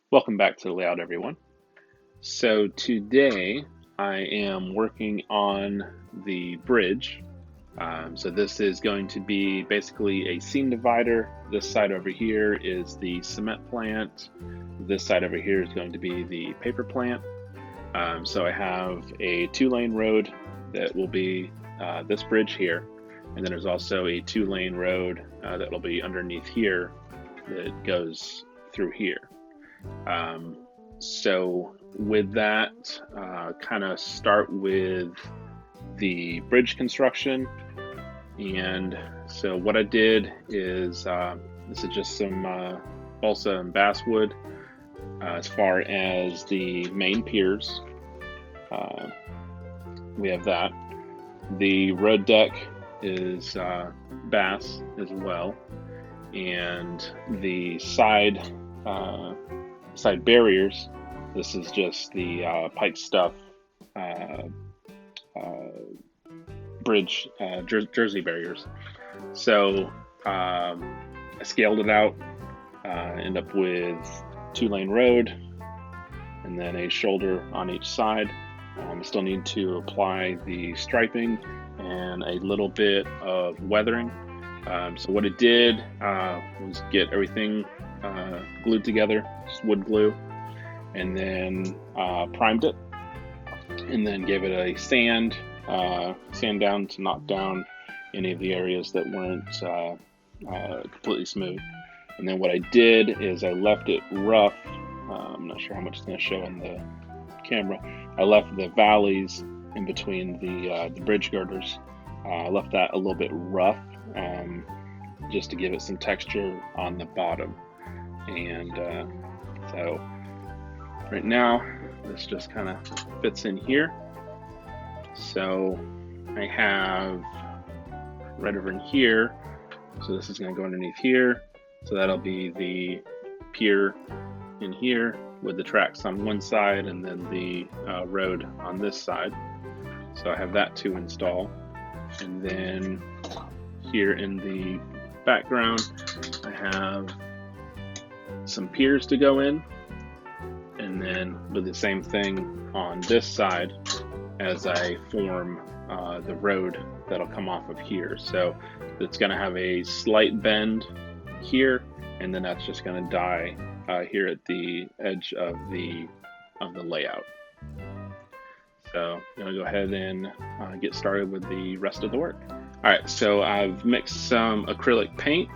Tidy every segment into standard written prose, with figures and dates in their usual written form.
Welcome back to the layout, everyone. So today I am working on the bridge. So this is going to be basically a seam divider. This side over here is the cement plant. This side over here is going to be the paper plant. So I have a 2-lane road that will be this bridge here. And then there's also a 2-lane road that will be underneath here that goes through here. So with that, kind of start with the bridge construction. And so what I did is, this is just some balsa and basswood as far as the main piers. We have that. The road deck is bass as well. And the side barriers, this is just the pipe stuff bridge jersey barriers. So I scaled it out, end up with 2-lane road and then a shoulder on each side. I still need to apply the striping and a little bit of weathering. So what it did was get everything glued together, just wood glue, and then primed it, and then gave it a sand down to knock down any of the areas that weren't completely smooth. And then what I did is I left it rough. I'm not sure how much it's going to show in the camera. I left the valleys in between the bridge girders. I left that a little bit rough, just to give it some texture on the bottom. And so right now this just kind of fits in here. So I have right over in here, so this is going to go underneath here, so that'll be the pier in here with the tracks on one side and then the road on this side. So I have that to install. And then here in the background I have some piers to go in, and then do the same thing on this side as I form the road that'll come off of here. So it's going to have a slight bend here, and then that's just going to die here at the edge of the layout. So I'm going to go ahead and get started with the rest of the work. All right, so I've mixed some acrylic paint.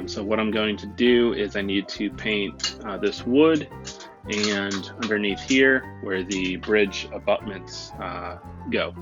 So what I'm going to do is I need to paint this wood, and underneath here where the bridge abutments go.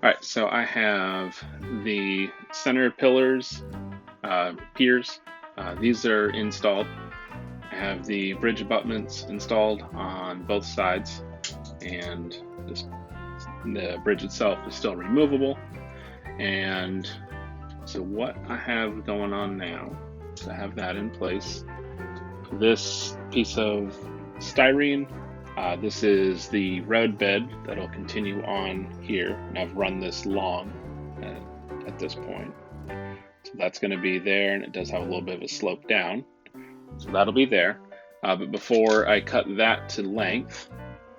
All right, so I have the center pillars, piers. These are installed. I have the bridge abutments installed on both sides, and the bridge itself is still removable. And so what I have going on now is I have that in place. This piece of styrene, this is the road bed that'll continue on here, and I've run this long at this point. So that's going to be there, and it does have a little bit of a slope down, so that'll be there. But before I cut that to length,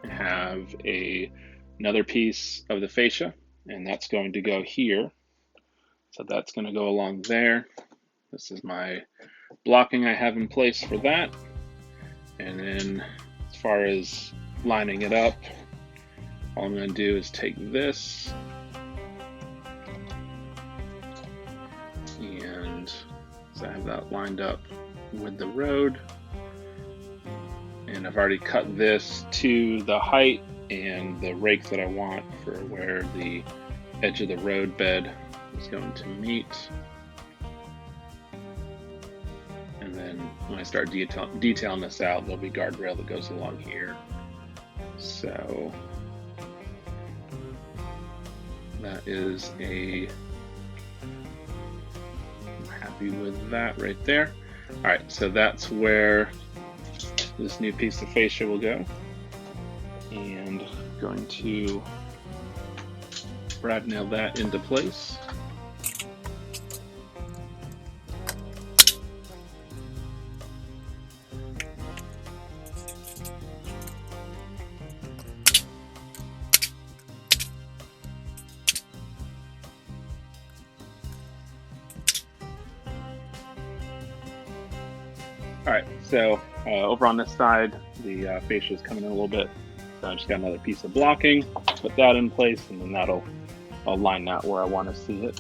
I have another piece of the fascia, and that's going to go here. So that's going to go along there. This is my blocking I have in place for that. And then as far as lining it up, all I'm going to do is take this and so I have that lined up with the road. and I've already cut this to the height and the rake that I want for where the edge of the road bed is going to meet. And then when I start detailing this out, there'll be guardrail that goes along here. So that is I'm happy with that right there. All right, so that's where this new piece of fascia will go. And going to brad nail that into place. All right, so over on this side, the fascia is coming in a little bit. So I just got another piece of blocking, put that in place, and then I'll line that where I want to see it.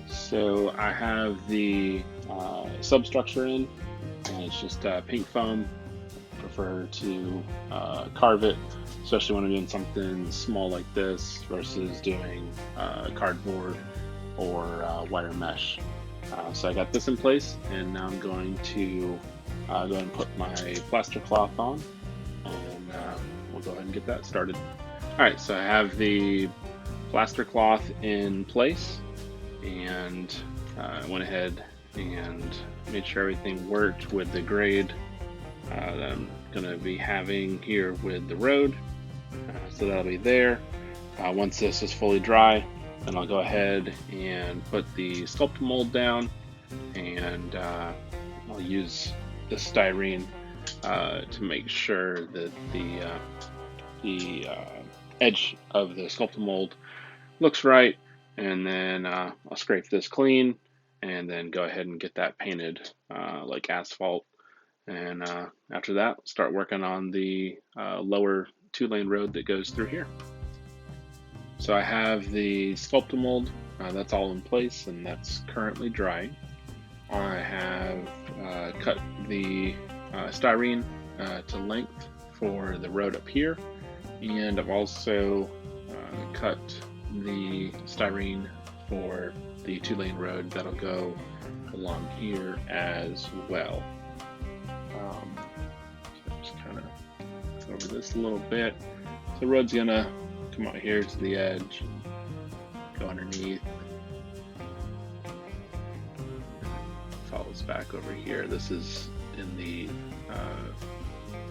So I have the substructure in, and it's just pink foam. I prefer to carve it, especially when I'm doing something small like this versus doing cardboard or wire mesh. So I got this in place, and now I'm going to go ahead and put my plaster cloth on, and we'll go ahead and get that started. All right, so I have the plaster cloth in place, and I went ahead and made sure everything worked with the grade that I'm going to be having here with the road. So that'll be there. Once this is fully dry, then I'll go ahead and put the sculpt mold down, and I'll use the styrene to make sure that the edge of the sculpt mold looks right, and then I'll scrape this clean and then go ahead and get that painted like asphalt. And after that, start working on the lower 2-lane road that goes through here. So I have the sculpt mold, that's all in place, and that's currently drying. I have cut the styrene to length for the road up here, and I've also cut the styrene for the 2-lane road that'll go along here as well. So just kind of go over this a little bit. So the road's gonna come out here to the edge, go underneath, follows back over here. This is in the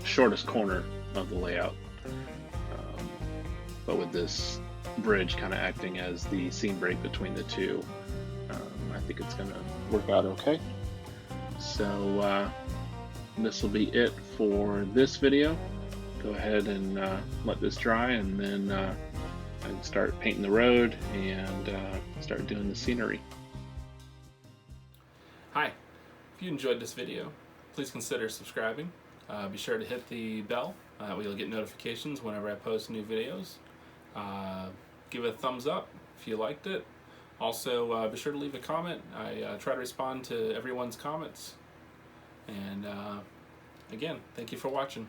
shortest corner of the layout, but with this bridge kind of acting as the seam break between the two, I think it's gonna work out okay. So this will be it for this video. Go ahead and let this dry, and then I can start painting the road and start doing the scenery. Hi, if you enjoyed this video, please consider subscribing. Be sure to hit the bell, where you'll get notifications whenever I post new videos. Give it a thumbs up if you liked it. Also, be sure to leave a comment. I try to respond to everyone's comments. And again, thank you for watching.